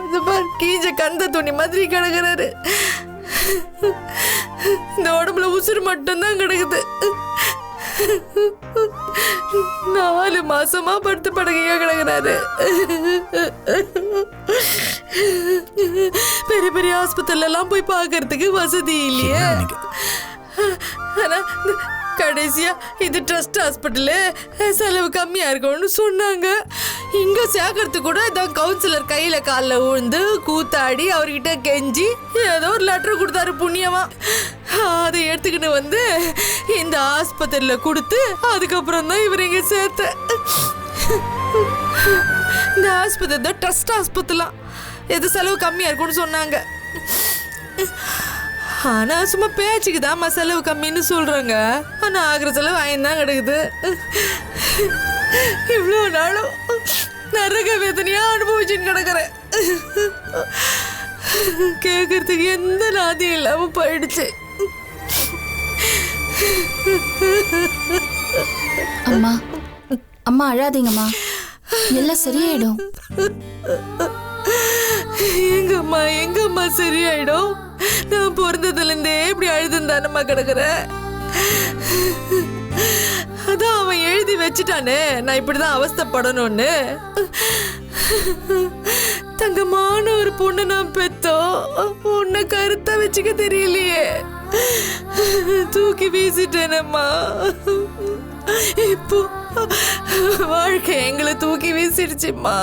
இந்த பாரு கீஞ்ச கந்த துணி மாதிரி கிடக்குறாரு. இந்த உடம்புல உசுறு மட்டும்தான் கிடக்குது. 4 மாசமா படுத்து படுக்கையா கிடக்குறாரு. பெரிய பெரிய ஆஸ்பத்திரில எல்லாம் போய் பாக்குறதுக்கு வசதி இல்லையே. ஆனா கடைசியா இது ட்ரஸ்ட் ஹாஸ்பிட்டலு, செலவு கம்மியா இருக்கும்னு சொன்னாங்க. இங்க சேர்க்கறதுக்கு கூட இதான் கவுன்சிலர் கையில காலில் விழுந்து கூத்தாடி அவர்கிட்ட கெஞ்சி ஏதோ ஒரு லெட்டர் கொடுத்தாரு புண்ணியமா. அதை எடுத்துக்கிட்டு வந்து இந்த ஆஸ்பத்திரியில கொடுத்து அதுக்கப்புறம் தான் இவர் இங்க சேர்த்த. இந்த ஆஸ்பத்திரி தான் ட்ரஸ்ட் ஆஸ்பத்திரிலாம் எது செலவு கம்மியா இருக்கும்னு சொன்னாங்க. ஆனா சும்மா பேச்சுக்கு தான் செலவு கம்மின்னு சொல்றாங்க. ஆனா ஆகிற செலவு ஆயிரம் கிடக்குது. இவ்வளோ நாளும் நரக வேதனையா அனுபவிச்சுன்னு கிடக்குறேன். கேட்கறதுக்கு எந்த நாதியும் இல்லாம போயிடுச்சு. அம்மா அம்மா அழாதீங்கம்மா, எல்லாம் சரியாயிடும். எங்கம்மா சரியாயிடும்? நான் பிறந்ததுல இருந்தே இப்படி அழுதுந்தானம்மா கிடக்குற. அதான் அவன் எழுதி வச்சுட்டானே நான் இப்படிதான் அவஸ்தைப்படணும்னு. தங்கமான ஒரு பொண்ணு நான் பெத்தோம், உன்னை கருத்தா வச்சுக்க தெரியலையே. தூக்கி வீசிட்டேனம்மா. இப்போ வாழ்க்கை எங்களை தூக்கி வீசிடுச்சுமா,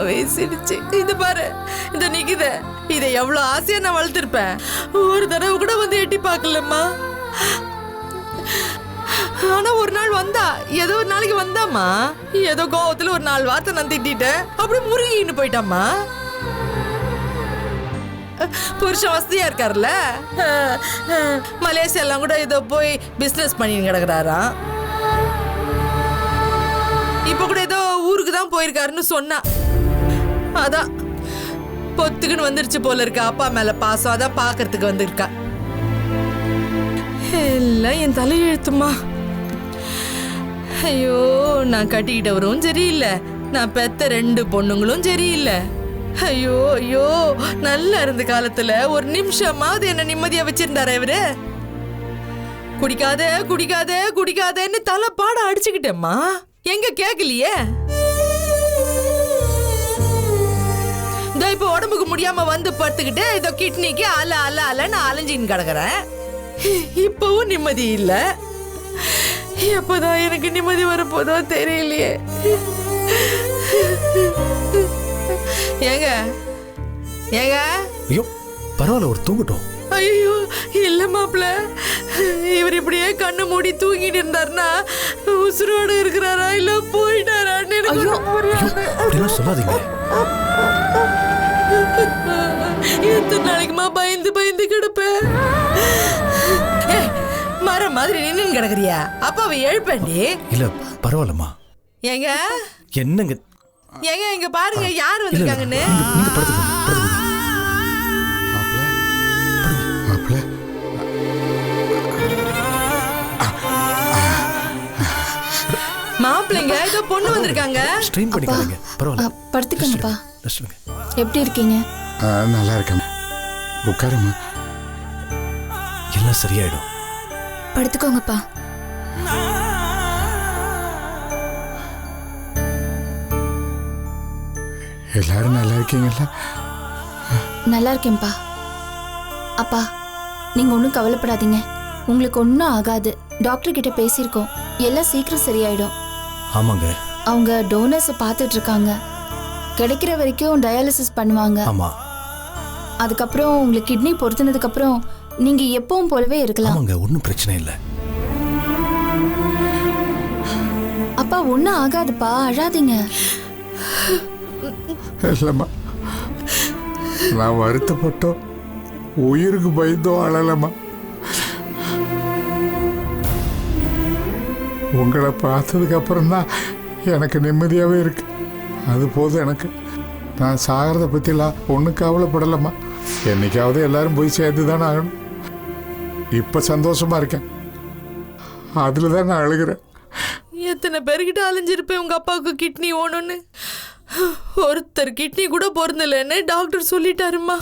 வீசிடுச்சு. இது பாரு, இத நிக்குத, இதை எவ்வளவு ஆசையா நான் வளர்த்திருப்பேன். ஒரு தடவை கூட வந்து எட்டி பார்க்கலம்மா. ஆனா ஒரு நாள் வந்தா, ஏதோ ஒரு நாளைக்கு வந்தாமா, ஏதோ கோவத்துல ஒரு 4 வார்த்தை நான் திட்டேன், அப்படி முருகின்னு போயிட்டாமா. புருஷன் வசதியா இருக்காருல்ல, மலேசியெல்லாம் கூட ஏதோ போய் பிசினஸ் பண்ணின்னு கிடக்குறாராம். இப்ப கூட ஏதோ ஊருக்கு தான் போயிருக்காருன்னு சொன்னா. அதான் பொத்துக்குன்னு வந்துருச்சு போல இருக்கா அப்பா மேல பாசம். அதான் பாக்குறதுக்கு வந்திருக்கா. எல்லாம் என் தலையெழுத்துமா. ஐயோ, நான் கட்டிக்கிட்டவரும் சரியில்லை, நான் பெத்த 2 பொண்ணுங்களும் சரியில்லை. ஐயோ ஐயோ, நல்லா இருந்த காலத்துல ஒரு நிமிஷமாவது என்ன நிம்மதியா வச்சிருந்தாரா இவரு? குடிக்காத குடிக்காத குடிக்காதன்னு தலை பாட அடிச்சுக்கிட்டேம்மா. எங்க கேக்கலையே. இப்ப உடம்புக்கு முடியாம வந்து படுத்துக்கிட்டு இதோ கிட்னிக்கு அல அல அலன்னு அலைஞ்சின்னு கிடக்குறேன். இப்பவும் நிம்மதி இல்ல. எப்பதான் எனக்கு நிம்மதி வரப்போதோ தெரியலையே. ஏங்க ஏங்க, ஐயோ பரவாயில்ல, ஒரு தூங்கட்டும். ஐயோ இல்ல மாப்பிள்ள, இவர் இப்படியே கண்ணு மூடி தூங்கிட்டு இருந்தாருன்னா உசுரோடு இருக்கிறாரா இல்ல போயிட்டாரான்னு எனக்கு சொல்லாதீங்க. எத்தனை நாளைக்குமா பயந்து பயந்து கிடப்பேன். மரம் மாதிரி நின்னு கிடக்குறியா? அப்ப அவ எழுப்பண்டி. இல்ல பரவாயில்லம்மா. ஏங்க என்னங்க ஏங்க, இங்க பாருங்க யார் வந்திருக்காங்கன்னு. மாப்பிள்ளைங்க ஏதோ பொண்ணு வந்திருக்காங்க. ஸ்ட்ரெயின் பண்ணிக்காதீங்க, பரவாயில்ல. படுத்துக்கங்கப்பா. எப்படி இருக்கீங்க? நல்லா இருக்கேன். உட்காருமா. எல்லாம் சரியாயிடும். படுத்துக்கோங்கப்பா. எல்லாரும் நல்லா இருக்கீங்களா? நல்லா இருக்கேன்ப்பா. அப்பா, நீங்க ஒன்றும் கவலைப்படாதீங்க, உங்களுக்கு ஒன்றும் ஆகாது. டாக்டர் கிட்ட பேசியிருக்கோம், எல்லாம் சீக்கிரம் சரியாயிடும். ஆமாங்க. அவங்க டோனர்ஸ் பார்த்துட்டு இருக்காங்க, கிடைக்கிற வரைக்கும் டயாலிசிஸ் பண்ணுவாங்க. ஆமா. அதுக்கப்புறம் உங்களுக்கு கிட்னி பொருத்தினதுக்கு அப்புறம் நீங்க எப்பவும் போலவே இருக்கலாம். ஆமாங்க, ஒன்றும் பிரச்சனை இல்லை. அப்பா ஒன்றும் ஆகாதுப்பா, அழாதீங்க. இல்லம்மா, நான் வருத்தப்பட்டோம், உயிருக்கு பயந்தோ அழலம்மா. உங்களை பார்த்ததுக்கு அப்புறம் தான் எனக்கு நிம்மதியாகவே இருக்கு. அது போதும் எனக்கு. நான் சாகிறத பற்றிலாம் ஒன்றும் கவலைப்படலம்மா. என்னைக்காவது எல்லாரும் போய் சேர்ந்து தானே ஆகணும். இப்போ சந்தோஷமா இருக்கேன், அதில் தான் நான் அழுகிறேன். எத்தனை பேர்கிட்ட அலைஞ்சிருப்பேன் உங்க அப்பாவுக்கு கிட்னி ஓணும்னு. ஒருத்தர் கிட்னி கூட பொருந்தலைன்னு டாக்டர் சொல்லிட்டாருமா.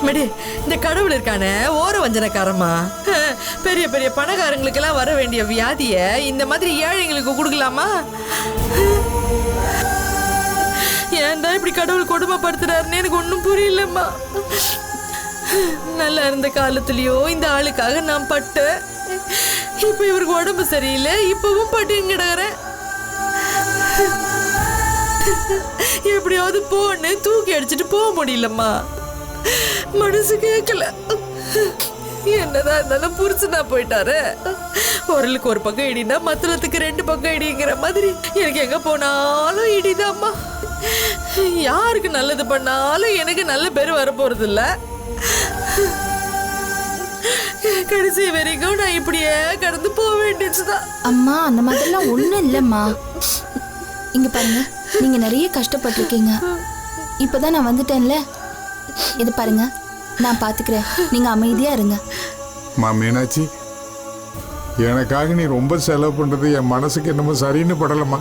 மேடி, இந்த கடவுள் இருக்கானே ஓர வஞ்சனக்காரமா, பெரிய பெரிய பணக்காரங்களுக்கெல்லாம் வர வேண்டிய வியாதிய இந்த மாதிரி ஏழைங்களுக்கு கொடுக்கலாமா? ஏன் தான் இப்படி கடவுள் கொடுமைப்படுத்துறாருன்னு எனக்கு ஒன்றும் புரியலம்மா. நல்லா இருந்த காலத்துலயோ இந்த ஆளுக்காக நான் பட்டேன். இப்ப இவருக்கு உடம்பு சரியில்லை, இப்பவும் பட்டு கிடக்குறேன். எப்படியாவது போன்னு தூக்கி அடிச்சுட்டு போக முடியலம்மா. மனசு கேட்கல. என்னதான் இருந்தாலும் புரிச்சுனா போயிட்டாரு. உரலுக்கு ஒரு பக்கம் இடினா மத்தளத்துக்கு 2 பக்கம் இடிங்கிற மாதிரி எனக்கு எங்க போனாலும் இடிதாம்மா. யாருக்கு நல்லது பண்ணாலும் எனக்கு நல்ல பேர் வர போறது இல்ல. கடைசி வரைக்கும் நான் இப்படியே கடந்து போக வேண்டியதுதான். அம்மா அந்த மாதிரிலாம் ஒண்ணும் இல்லம்மா. இங்க பாருங்க, நீங்க நிறைய கஷ்டப்பட்டிருக்கீங்க. இப்பதான் நான் வந்துட்டேன்ல, இது பாருங்க, நான் பாத்துக்கிறேன். நீங்க அமைதியா இருங்க. மீனாட்சி, எனக்காக நீ ரொம்ப செலவு பண்றது என் மனசுக்கு என்னமோ சரின்னு படலம்மா.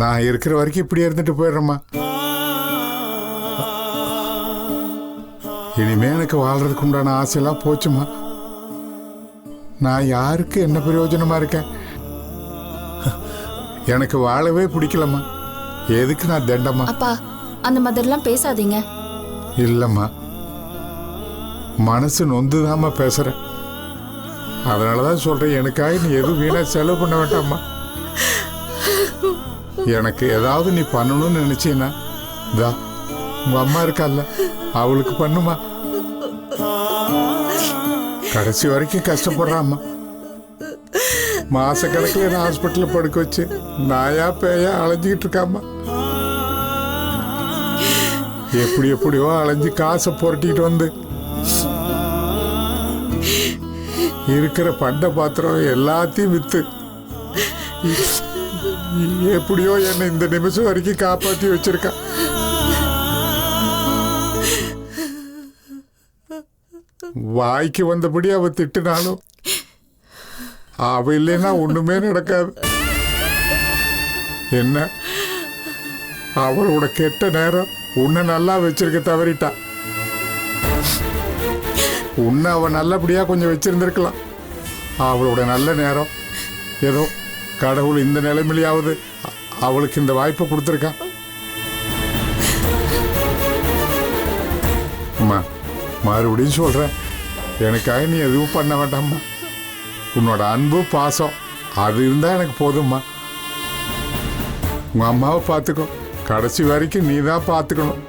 நான் இருக்கிற வரைக்கும் இப்படியே இருந்துட்டு போயிடுறேம்மா. இனிமே எனக்கு வாழ்றதுக்கு உண்டான ஆசையெல்லாம் போச்சுமா. நான் யாருக்கு என்ன பிரயோஜனமா இருக்கேன்? எனக்கு வாழவே பிடிக்கலம்மா. எதுக்கு நான் தண்டமா? அப்பா அந்த மாதிரிலாம் பேசாதீங்க. இல்லம்மா, மனசு நொந்துதாம்மா பேசுறேன். அதனாலதான் சொல்றேன், எனக்காக நீ எதுவும் வீணா செலவு பண்ண வேண்டாம்மா. எனக்கு ஏதாவது நீ பண்ணணும்னு நினைச்சீன்னா உங்க அம்மா இருக்கால, அவளுக்கு பண்ணுமா. கடைசி வரைக்கும் கஷ்டப்படுறாம்மா. மாசக்கணக்கில் நான் ஹாஸ்பிட்டலில் படுக்க வச்சு நாயா பேயா அலைஞ்சிக்கிட்டு இருக்காம்மா. எப்படியோ அலைஞ்சு காசை புரட்டிக்கிட்டு வந்து இருக்கிற பண்ட பாத்திரம் எல்லாத்தையும் வித்து எப்படியோ என்னை இந்த நிமிஷம் வரைக்கும் காப்பாற்றி வச்சிருக்கா. வாய்க்கு வந்தபடி அவ திட்டுனாலும் அவ இல்லைன்னா ஒண்ணுமே நடக்காது. என்ன அவளோட கெட்ட நேரம் உன்னை நல்லா வச்சிருக்க தவறிட்டா. உன்னை அவ நல்லபடியா கொஞ்சம் வச்சிருந்திருக்கலாம். அவளோட நல்ல நேரம் ஏதோ கடவுள் இந்த நிலைமையிலாவது அவளுக்கு இந்த வாய்ப்பை கொடுத்துருக்கான். அம்மா, மறுபடியும் சொல்றேன், எனக்காக நீ எதுவும் பண்ண வேண்டாம்மா. உன்னோட அன்பு பாசம் அது இருந்தா எனக்கு போதும்மா. உங்க அம்மாவை பார்த்துக்கோ, கடைசி வரைக்கும் நீ தான் பார்த்துக்கணும்.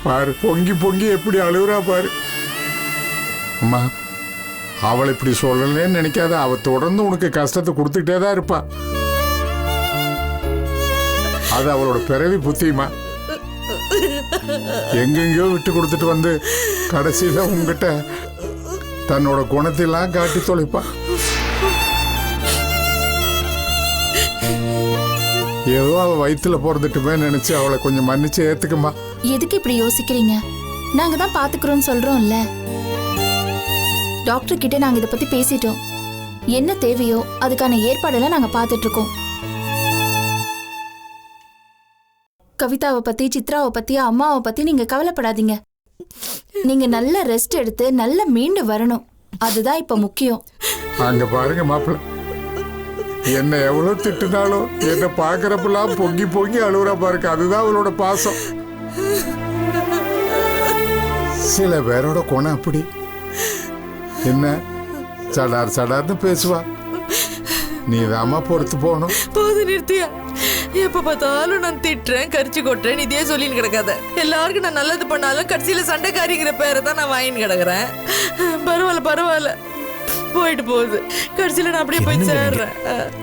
பாரு, பொங்கி பொங்கி எப்படி அழுகுறா பாரு. அம்மா, அவளை இப்படி சொல்லலன்னு நினைக்காத. அவ தொடர்ந்து உனக்கு கஷ்டத்தை கொடுத்துக்கிட்டே தான் இருப்பா. அது அவளோட பிறவி புத்திமா. எங்கெங்கயோ விட்டு கொடுத்துட்டு வந்து கடைசியில உங்ககிட்ட தன்னோட குணத்தெல்லாம் காட்டி தொலைப்பா. ஏதோ அவ வயிற்றுல பிறந்துட்டுமே நினைச்சு அவளை கொஞ்சம் மன்னிச்சு ஏத்துக்குமா. எதுக்கு இப்படி யோசிக்கிறீங்க? நாங்க தான் பாத்துக்கிறோம் சொல்றோம்ல. டாக்டர் கிட்ட நாங்க இத பத்தி பேசிட்டோம். என்ன தேவையோ அதுக்கான ஏற்பாடெல்லாம் நாங்க பாத்துட்டு இருக்கோம். கவிதாவை பத்தி, சித்ராவை பத்தி, அம்மாவை பத்தி நீங்க கவலைப்படாதீங்க. நீங்க நல்ல ரெஸ்ட் எடுத்து நல்ல மீண்டு வரணும். அதுதான் இப்ப முக்கியம். அங்க பாருங்க மாப்பிள்ள, என்ன எவ்வளவு திட்டுனாலும் என்ன பாக்குறப்பெல்லாம் பொங்கி பொங்கி அழுகுறா பாருங்க. அதுதான் அவளோட பாசம். சில பேரோட குணம் அப்படி. என்ன சடார் சடார்னு பேசுவா. நீ தாமா பொறுத்து போகணும். போது நிறுத்தியா? எப்ப பார்த்தாலும் நான் திட்டுறேன், கரிச்சு கொட்டுறேன், இதே சொல்லின்னு கிடக்காத. எல்லாருக்கும் நான் நல்லது பண்ணாலும் கடைசியில சண்டைக்காரிங்கிற பேரை தான் நான் வாங்கின்னு கிடக்குறேன். பரவாயில்ல, போயிட்டு போகுது. கடைசியில நான் அப்படியே போய் சேர்றேன்.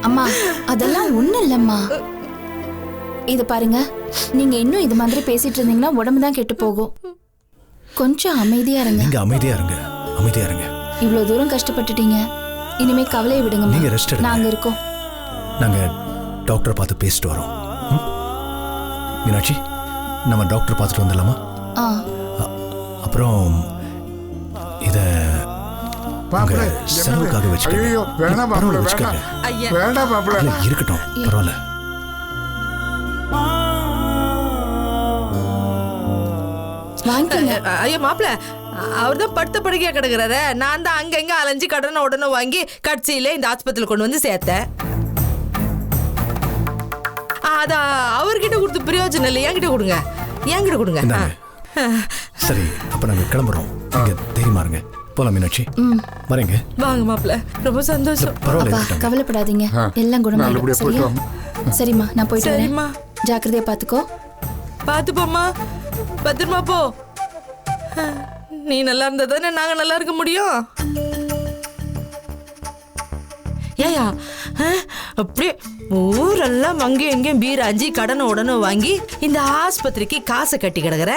அம்மா, அதெல்லாம் ஒண்ணும் இல்லம்மா. இது பாருங்க, நீங்க இன்னும் இது மாதிரி பேசிட்டு இருந்தீங்கன்னா உடம்பு தான் கெட்டு போகும். கொஞ்சம் அமைதியா இருங்க. நீங்க அமைதியா இருங்க. இவ்வளவு தூரம் கஷ்டப்பட்டுட்டீங்க, இனிமே கவலையை விடுங்க. நீங்க ரெஸ்ட் எடுங்க. நாங்க இருக்கோம். நாங்க டாக்டரை பார்த்து பேசிட்டு வரோம். மீனாட்சி, நம்ம டாக்டர் பார்த்துட்டு வந்துடலாமா? அப்புறம் இத மாப்பிள்ளை, செலவுக்காக வச்சுக்கோங்க. ஐயோ வேணாம் மாப்பிள்ளை, பரவாயில்ல, வேணாம் வச்சுக்கோங்க. ஐயா வேண்டாம் மாப்பிள்ளை. இல்ல, இருக்கட்டும், பரவாயில்ல. வாங்கிக்கோங்க. ஐயோ மாப்பிள்ள, அவர் தான் படுத்த படுக்கையா கிடக்குறாரு. நான் தான் அங்கங்க அலைஞ்சு கடனை உடனே வாங்கி கட்சியில இந்த ஆஸ்பத்திரியில் கொண்டு வந்து சேர்த்தேன். அதான் அவர்கிட்ட கொடுத்து பிரயோஜனம் இல்லை, என்கிட்ட கொடுங்க, என்கிட்ட கொடுங்க. இந்தாங்க. சரி, அப்ப நாங்க கிளம்புறோம். நீங்க தைரியமா இருங்க. போலாம் மீனாட்சி. வரேங்க. வாங்க மாப்பிள்ள, ரொம்ப சந்தோஷம். பரவாயில்ல, அப்பா இருக்கட்டும். கவலைப்படாதீங்க, எல்லாம் குணமாயிடும். நல்லபடியா போயிட்டு சரியா? வாங்க. சரிம்மா, நான் போயிட்டு வரேன். சரிம்மா, ஜாக்கிரதையா பாத்துக்கோ. பார்த்து போம்மா, பத்திரமா போ. நீ நல்லா இருந்தா தானே நாங்க நல்லா இருக்க முடியும். ஏயா அப்படியே ஊரெல்லாம் அங்கேயும் எங்கேயும் பீராஞ்சி கடனை உடனே வாங்கி இந்த ஆஸ்பத்திரிக்கு காசு கட்டி கிடக்குற.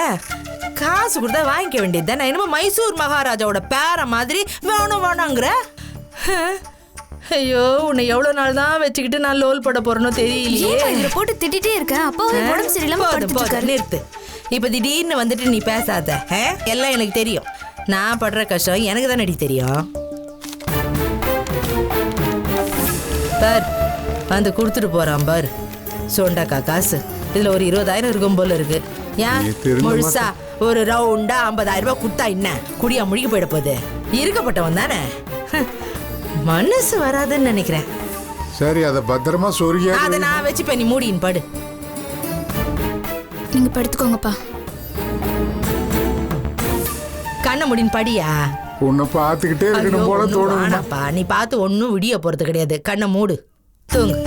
காசு கொடுத்தா வாங்கிக்க வேண்டியது தானே. என்னமோ மைசூர் மகாராஜாவோட பேர மாதிரி வேணும் வேணாங்கிற. ஐயோ, உன்னை எவ்வளவு நாள் தான் வச்சுக்கிட்டு நான் லோல் பட போறேனோ தெரியலையே. இத போட்டு திட்டிட்டே இருக்க. அப்பா உடம்பு சரியில்லாம படுத்துட்டு இருக்காரு. நிறுத்து. இப்ப திடீர்னு வந்துட்டு நீ பேசாத. எல்லாம் எனக்கு தெரியும். நான் படுற கஷ்டம் எனக்கு தானே தெரியும். பார், வந்து கொடுத்துட்டு போறான் பார். சொண்டக்கா காசு இதுல ஒரு 20,000 இருக்கும் போல இருக்கு. ஏன் முழுசா ஒரு ரவுண்டா 50,000 ரூபாய் கொடுத்தா என்ன குடியா முழுகி போயிட போகுது? இருக்கப்பட்டவன் தானே, மனசு வராதுன்னு நினைக்கிறேன். சரி, அதை பத்திரமா சொருகியா. அதை நான் வச்சுப்பேன், நீ மூடின்னு படு. நீங்க படுத்துக்கோங்கப்பா. கண்ணை முடின்னு படியா. உன்னை பார்த்துக்கிட்டே இருக்கணும் போல ஒண்ணும் தோணும். வேணாப்பா, நீ பார்த்து ஒன்னும் விடிய போறது கிடையாது. கண்ணை மூடு, தூங்கு.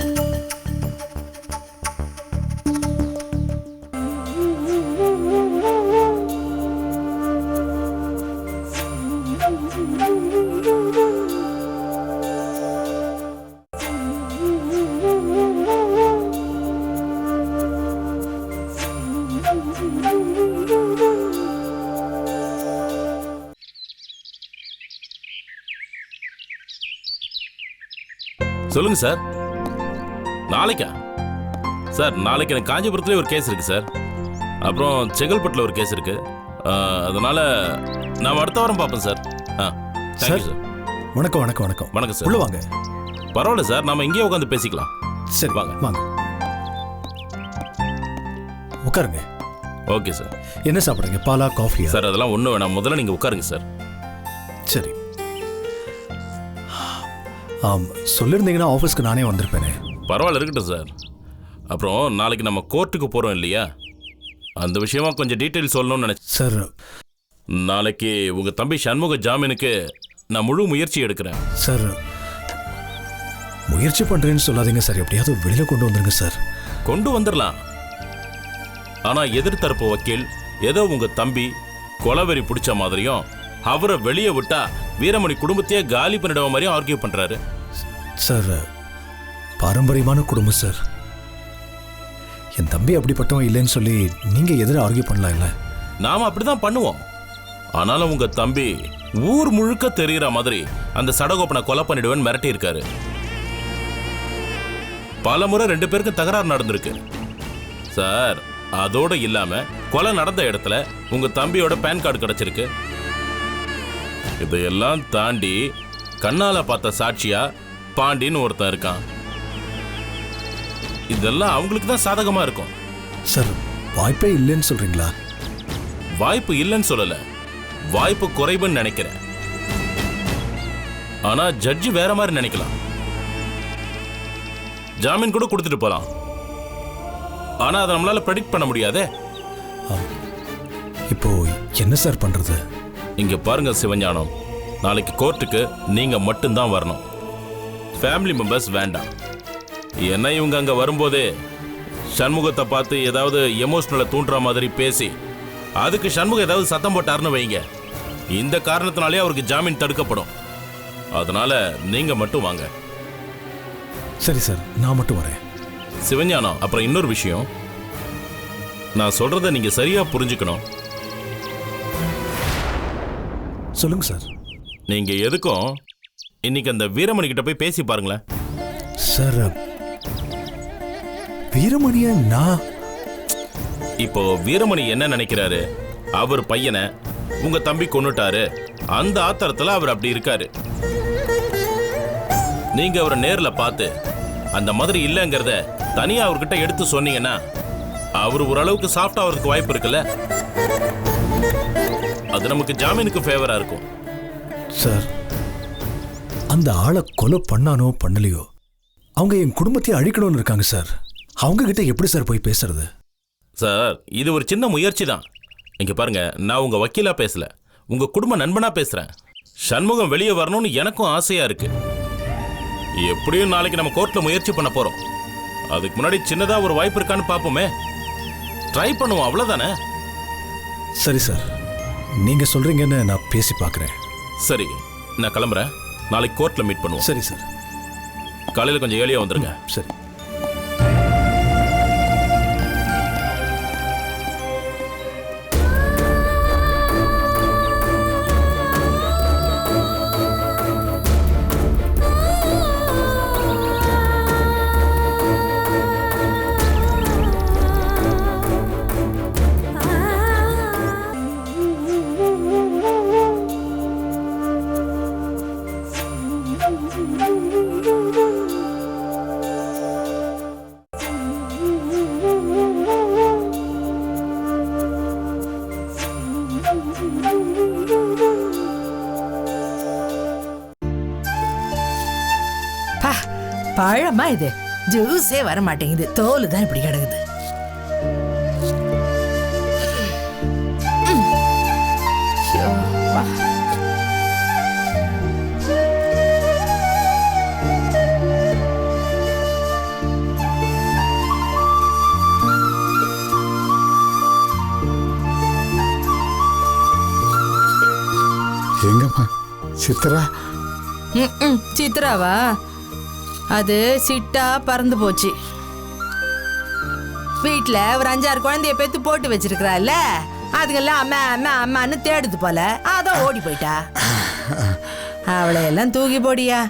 சொல்லுங்க சார். நாளைக்கா சார்? நாளைக்கு எனக்கு காஞ்சிபுரத்துலேயே ஒரு கேஸ் இருக்கு சார். அப்புறம் செங்கல்பட்டில் ஒரு கேஸ் இருக்கு. அதனால நான் அடுத்த வாரம் பார்ப்பேன் சார். Thank you sir. வணக்கம் வணக்கம் வணக்கம். வணக்கம் சார். உள்ள வாங்க. பரவாயில்ல சார், நாம இங்கேயே உட்காந்து பேசிக்கலாம். சரி, வாங்க. வாங்க உட்காருங்க. Okay sir. என்ன சாப்பிடுறீங்க? பாலா, காஃபியா? சார் அதெல்லாம் ஒன்றும் வேணாம், முதல்ல நீங்கள் உட்காருங்க சார். சரி. சொல்லியிருந்தீங்கன்னா ஆஃபீஸ்க்கு நானே வந்திருப்பேனே. பரவாயில்ல, இருக்கட்டும் சார். அப்புறம் நாளைக்கு நம்ம கோர்ட்டுக்கு போகிறோம் இல்லையா, அந்த விஷயமா கொஞ்சம் டீட்டெயில் சொல்லணும்னு நினச்சேன் சார். நாளைக்கு உங்கள் தம்பி சண்முக ஜாமீனுக்கு நான் முழு முயற்சி எடுக்கிறேன் சார். முயற்சி பண்ணுறேன்னு சொல்லாதீங்க சார். எப்படியாவது வெளியில் கொண்டு வந்துருங்க சார். கொண்டு வந்துடலாம். ஆனால் எதிர்த்தரப்பு வக்கீல் ஏதோ உங்கள் தம்பி கொலவெறி பிடிச்ச மாதிரியும் அவரை வெளியே விட்டா வீரமணி குடும்பத்தையே காலி பண்ணிடுவ மாதிரியும் ஆர்கியூ பண்ணுறாரு சார். பாரம்பரியமான குடும்பம் சார். என் தம்பி அப்படிப்பட்டவன் இல்லைன்னு சொல்லி நீங்கள் எதிர ஆர்கியூ பண்ணலாம் இல்லை? நாம் அப்படி தான் பண்ணுவோம். ஆனாலும் உங்கள் தம்பி ஊர் முழுக்க தெரிகிற மாதிரி அந்த சடகோப்பனை கொலை பண்ணிடுவேன்னு மிரட்டி இருக்காரு. பல முறை 2 பேருக்கும் தகராறு நடந்திருக்கு சார். அதோடு இல்லாமல் கொலை நடந்த இடத்துல உங்கள் தம்பியோட பேன் கார்டு கிடச்சிருக்கு. இதையெல்லாம் தாண்டி கண்ணால பார்த்த சாட்சியா பாண்டின்னு ஒருத்தன் இருக்கான். இதெல்லாம் அவங்களுக்கு தான் சாதகமா இருக்கும் சார். வாய்ப்பே இல்லைன்னு சொல்றீங்களா? வாய்ப்பு இல்லைன்னு சொல்லல, வாய்ப்பு குறைவுன்னு நினைக்கிறேன். ஆனா ஜட்ஜி வேற மாதிரி நினைக்கலாம். ஜாமீன் கூட கொடுத்துட்டு போலாம். ஆனா அதை நம்மளால ப்ரெடிக்ட் பண்ண முடியாதே. இப்போ என்ன சார் பண்றது? இங்க பாருங்க சிவஞானம், நாளைக்கு கோர்ட்டுக்கு நீங்க மட்டும்தான் வரணும். ஃபேமிலி மெம்பர்ஸ் வேண்டாம். ஏன்னா இவங்க அங்க வரும்போதே சண்முகத்தை பார்த்து ஏதாவது எமோஷனலை தூண்டுற மாதிரி பேசி அதுக்கு சண்முகம் ஏதாவது சத்தம் போட்டாருன்னு வைங்க, இந்த காரணத்தினாலே அவருக்கு ஜாமீன் தடுக்கப்படும். அதனால நீங்க மட்டும் வாங்க. சரி சார், நான் மட்டும் வரேன். சிவஞானம், அப்புறம் இன்னொரு விஷயம், நான் சொல்றதை நீங்க சரியா புரிஞ்சுக்கணும். சொல்லுங்க சார். நீங்க எதுக்கும் இன்னைக்கு அந்த வீரமணி கிட்ட போய் பேசி பாருங்களேன். சார், வீரமணிய நான் இப்போ வீரமணி என்ன நினைக்கிறாரு, அவர் பையனை உங்க தம்பி கொன்னுட்டாரு, அந்த ஆத்திரத்துல அவர் அப்படி இருக்காரு. நீங்க அவரை நேர்ல பார்த்து அந்த மாதிரி இல்லைங்கிறத தனியா அவர்கிட்ட எடுத்து சொன்னீங்கன்னா அவர் ஓரளவுக்கு சாஃப்ட் ஆகிறதுக்கு வாய்ப்பு இருக்குல்ல. அது நமக்கு ஜாமீனுக்கு ஃபேவரா இருக்கும். சார், அந்த ஆளை கொலை பண்ணானோ பண்ணலையோ அவங்க என் குடும்பத்தை அழிக்கணும்னு இருக்காங்க சார். அவங்க கிட்ட எப்படி சார் போய் பேசுறது? சார், இது ஒரு சின்ன முயற்சி தான். இங்க பாருங்க, நான் உங்க வக்கீலா பேசல, உங்க குடும்ப நண்பனா பேசுறேன். சண்முகம் வெளியே வரணும்னு எனக்கும் ஆசையா இருக்கு. எப்படியும் நாளைக்கு நம்ம கோர்ட்ல முயற்சி பண்ண போறோம். அதுக்கு முன்னாடி சின்னதா ஒரு வாய்ப்பு இருக்கான்னு பாப்போமே. ட்ரை பண்ணுவோம், அவ்வளவுதானே? சரி சார், நீங்க சொல்றீங்கன்னு நான் பேசி பார்க்குறேன். சரி, நான் கிளம்புறேன். நாளைக்கு கோர்ட்ல மீட் பண்ணுவோம். சரி சார். காலையில் கொஞ்சம் ஏர்லியா வந்துருங்க. சரி. பழமா இது ஜூஸே வர மாட்டேங்குது. தோல் தான் இப்படி கிடக்குது. எங்கம்மா சித்ரா? சித்ராவா? அது சிட்டா பறந்து போச்சு. வீட்டுல ஒரு 5-6 குழந்தைய பெத்து போட்டு வச்சிருக்கிறாள்ல, அதுங்கெல்லாம் அம்மா அம்மா அம்மான்னு தேடுது போல, அதான் ஓடி போயிட்டா. அவளை எல்லாம் தூக்கி போடியா.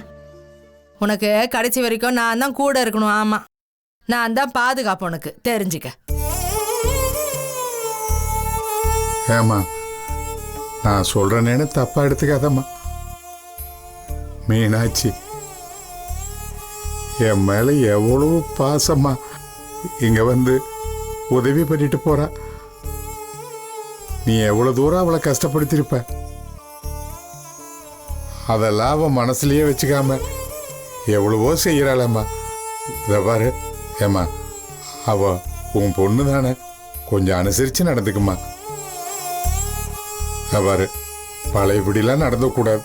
உனக்கு கடைசி வரைக்கும் நான் தான் கூட இருக்கணும். ஆமா, நான் தான் பாதுகாப்பு, உனக்கு தெரிஞ்சுக்க. ஏமா, நான் சொல்றேன்னு தப்பா எடுத்துக்காதம்மா. மீனாட்சி என் மேல எவ்வளவு பாசமா இங்க வந்து உதவி பண்ணிட்டு போறா. நீ எவ்வளவு தூரம் அவளை கஷ்டப்படுத்திருப்ப, அதெல்லாம் அவன் மனசுலயே வச்சுக்காம எவ்வளவோ செய்யறாளம்மா. இத பாரு ஏமா, அவ உன் பொண்ணு தானே, கொஞ்சம் அனுசரிச்சு நடந்துக்குமா. பாரு, பழையபடிலாம் நடந்து கூடாது.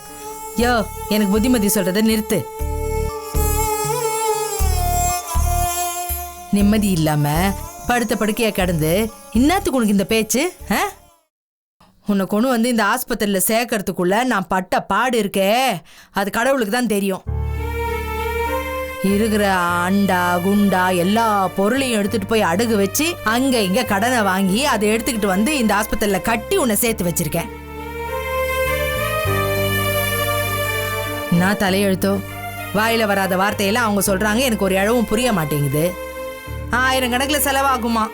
யோ, எனக்கு புத்திமதி சொல்றத நிறுத்து. நிம்மதி இல்லாம படுத்த படுக்கையா கிடந்து இன்னத்துக்கு உனக்கு இந்த பேச்சு? உன்னை கொண்டு வந்து இந்த ஆஸ்பத்திரியில சேர்க்கறதுக்குள்ள நான் பட்ட பாடு இருக்கே, அது கடவுளுக்கு தான் தெரியும். இருக்கிற அண்டா குண்டா எல்லா பொருளையும் எடுத்துட்டு போய் அடகு வச்சு அங்க இங்க கடனை வாங்கி அதை எடுத்துக்கிட்டு வந்து இந்த ஆஸ்பத்திரியில கட்டி உன்னை சேர்த்து வச்சிருக்கேன். நான் தலையெழுத்தோ, வாயில வராத வார்த்தையெல்லாம் அவங்க சொல்றாங்க, எனக்கு ஒரு இழவும் புரிய மாட்டேங்குது. 1000 கணக்கில் செலவாகுமா.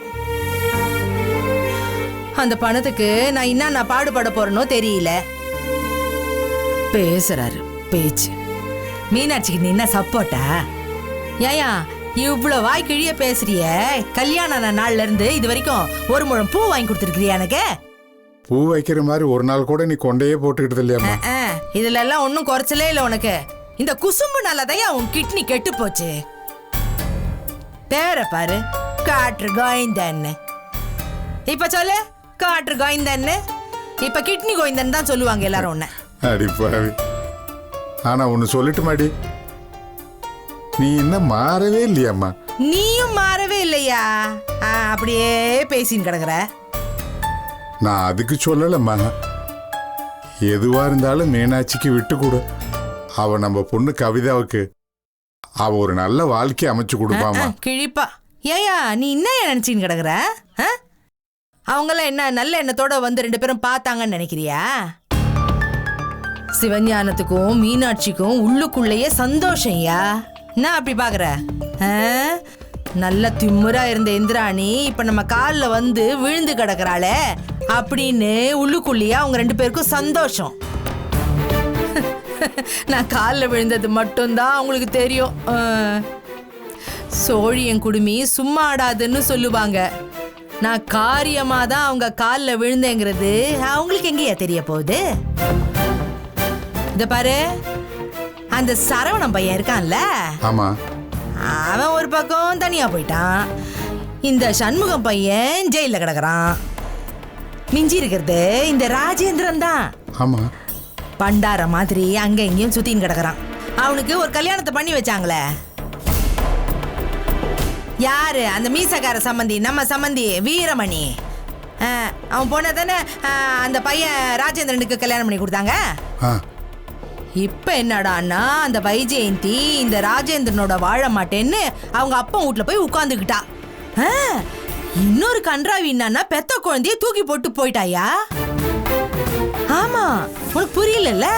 அந்த பணத்துக்கு நான் என்ன பாடுபட போறேனோ தெரியல. பேசுறாரு பேச்சு. மீனாட்சிக்கு நீ என்ன சப்போட்டா? ஏயா இவ்வளவு வாய் கிழிய பேசுறிய? கல்யாண நாள்ல இருந்து இது வரைக்கும் ஒரு முழம் பூ வாங்கி கொடுத்துருக்கிறியா எனக்கு? பூ வைக்கிற மாதிரி ஒரு நாள் கூட நீ கொண்டையே போட்டுக்கிட்டது இல்லையாம்மா? இதுல எல்லாம் ஒன்னும் குறைச்சலே இல்ல உனக்கு. இந்த குசும்பு நல்லதையா உன் கிட்னி கெட்டு போச்சு. பேர பாரு, காற்று கோயந்தன்னு. இப்ப சொல்லு, காற்று கோயந்தன்னு. இப்ப கிட்னி கோயந்தன்னு தான் சொல்லுவாங்க எல்லாரும் உன்ன. அடிப்பாவி. ஆனா ஒன்னு சொல்லிட்டு மாடி, நீ இன்னும் மாறவே இல்லையாம்மா. நீயும் மாறவே இல்லையா? அப்படியே பேசின்னு கிடக்குற. நான் அதுக்கு சொல்லலம்மா. எதுவா இருந்தாலும் மீனாட்சிக்கு விட்டு கொடு. அவ நம்ம பொண்ணு கவிதாவுக்கு அவ ஒரு நல்ல வாழ்க்கை அமைச்சு கொடுப்பாமா. கிழிப்பா. ஏயா நீ என்ன நினைச்சின்னு கிடக்குற? அவங்கெல்லாம் என்ன நல்ல எண்ணத்தோட வந்து 2 பேரும் பார்த்தாங்கன்னு நினைக்கிறியா? சிவஞானத்துக்கும் மீனாட்சிக்கும் உள்ளுக்குள்ளேயே சந்தோஷம்யா. என்ன அப்படி பாக்குற? நல்ல திமுறா இருந்த இந்திராணி இப்ப நம்ம கால்ல வந்து விழுந்து கிடக்குறாளே அப்படின்னு உள்ளுக்குள்ளேயே அவங்க 2 பேருக்கும் சந்தோஷம். நான் காலில் விழுந்தது மட்டும்தான் அவங்களுக்கு தெரியும். சோழியன் குடுமி சும்மா ஆடாதுன்னு சொல்லுவாங்க. நான் காரியமாக தான் அவங்க காலில் விழுந்தேங்கிறது அவங்களுக்கு எங்கேயா தெரிய போகுது? இத பாரு, அந்த சரவணன் பையன் இருக்கான்ல, ஆமா, அவன் ஒரு பக்கம் தனியா போயிட்டான். இந்த சண்முகம் பையன் ஜெயில கிடக்குறான். மிஞ்சி இருக்கிறது இந்த ராஜேந்திரன் தான். ஆமா, பண்டார மாதிரி அங்க இங்கேயும் சுத்தின்னு கிடக்குறான். அவனுக்கு ஒரு கல்யாணத்தை பண்ணி வச்சாங்களே, யாரு? அந்த மீசக்கார சம்பந்தி, நம்ம சம்பந்தி வீரமணி. அவன் போன தானே அந்த பையன் ராஜேந்திரனுக்கு கல்யாணம் பண்ணி கொடுத்தாங்க. இப்ப என்னடான்னா அந்த வைஜெயந்தி இந்த ராஜேந்திரனோட வாழ மாட்டேன்னு அவங்க அப்பா வீட்டுல போய் உட்கார்ந்துக்கிட்டா. இன்னொரு கன்றாவி என்னன்னா பெத்த குழந்தைய தூக்கி போட்டு போயிட்டாயா. ஆமா, உனக்கு புரியல?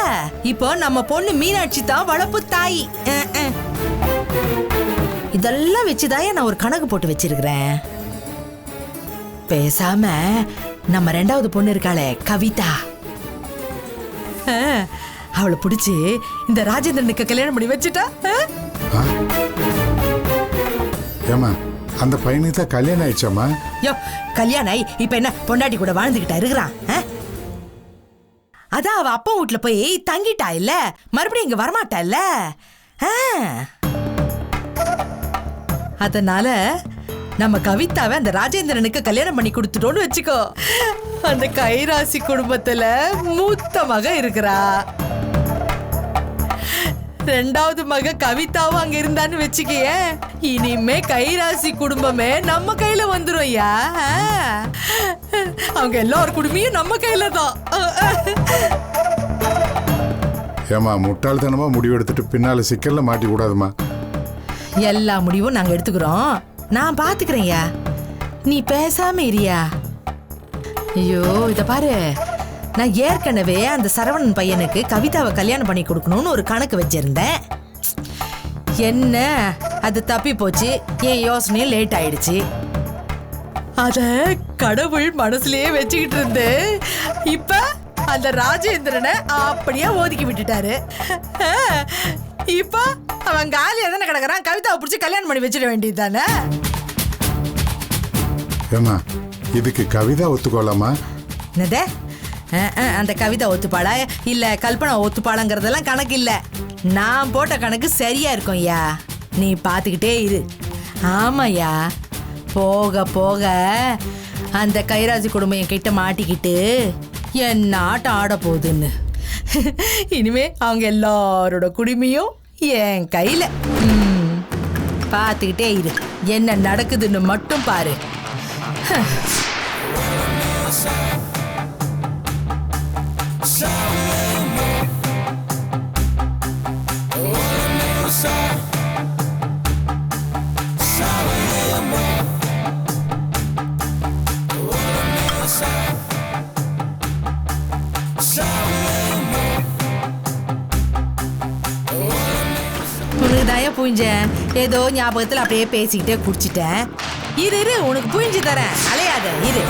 இப்போ நம்ம பொண்ணு மீனாட்சி தான் வளர்ப்பு தாய். இதெல்லாம் வச்சுதான் நான் ஒரு கணக்கு போட்டு வச்சிருக்கிறேன். பேசாம நம்ம ரெண்டாவது பொண்ணு இருக்காளே கவிதா, அவளை பிடிச்சி இந்த ராஜேந்திரனுக்கு கல்யாணம் பண்ணி வச்சுட்டா. ஏமா அந்த பையனுக்கு தான் கல்யாணம் ஆயிடுச்சாமா? யோ, கல்யாணம் ஆகி இப்ப என்ன பொண்டாட்டி கூட வாழ்ந்துகிட்டா இருக்கிறான்? அதான் அவ அப்பா வீட்டுல போய் தங்கிட்டா இல்ல, மறுபடியும் இங்க வரமாட்டா இல்ல. அதனால நம்ம கவிதாவை அந்த ராஜேந்திரனுக்கு கல்யாணம் பண்ணி கொடுத்துட்டோன்னு வச்சுக்கோ. அந்த கைராசி குடும்பத்துல மூத்த மக இருக்கிறா. ரெண்டாவது மக கவிதாவும் அங்க இருந்தான்னு வச்சுக்கிய, இனிமே கைராசி குடும்பமே நம்ம கையில வந்துரும். ஐயா, அவங்க எல்லாரும் குடும்பியும் நம்ம கையில தான். ஏமா முட்டாள்தனமா முடிவெடுத்துட்டு பின்னால சிக்கல்ல மாட்டி கூடாதுமா. எல்லா முடிவும் நாங்க எடுத்துக்கிறோம், நான் பாத்துக்கிறேன்யா, நீ பேசாம இரியா. ஐயோ, இத பாரு, நான் ஏற்கனவே அந்த சரவணன் பையனுக்கு கவிதாவை கல்யாணம் பண்ணி கொடுக்கணும்னு ஒரு கணக்கு வச்சிருந்தேன். என்ன அது தப்பி போச்சு, என் யோசனையும் லேட் ஆயிடுச்சு. அத கடவுள் மனசுலயே வச்சுக்கிட்டு இருந்து இப்ப அந்த ராஜேந்திரனை அப்படியே ஒதுக்கி விட்டுட்டாரு. இப்ப அவன் காலியா தானே கிடக்குறான், கவிதாவை பிடிச்சி கல்யாணம் பண்ணி வச்சிட வேண்டியது தானே. ஏமா இதுக்கு கவிதா ஒத்துக்கோலாமா? என்னதே, அந்த கவிதா ஒத்துப்பாளா இல்ல கல்பனா ஒத்துப்பாளாங்கிறதெல்லாம் கணக்கு இல்ல. நான் போட்ட கணக்கு சரியா இருக்கும் ஐயா, நீ பாத்துக்கிட்டே இரு. ஆமாய்யா, போக போக அந்த கைராசி குடும்பம் கிட்ட மாட்டிக்கிட்டு என்ன ஆட்டம் ஆட போகுதுன்னு. இனிமே அவங்க எல்லாரோட குடுமையும் என் கையில. பாத்துக்கிட்டே இரு, என்ன நடக்குதுன்னு மட்டும் பாரு. உனக்கு தயா புரிஞ்சேன், ஏதோ ஞாபகத்தில் அப்படியே பேசிக்கிட்டே குடிச்சிட்டேன். இரு உனக்கு புரிஞ்சு தரேன், அலையாத இரு.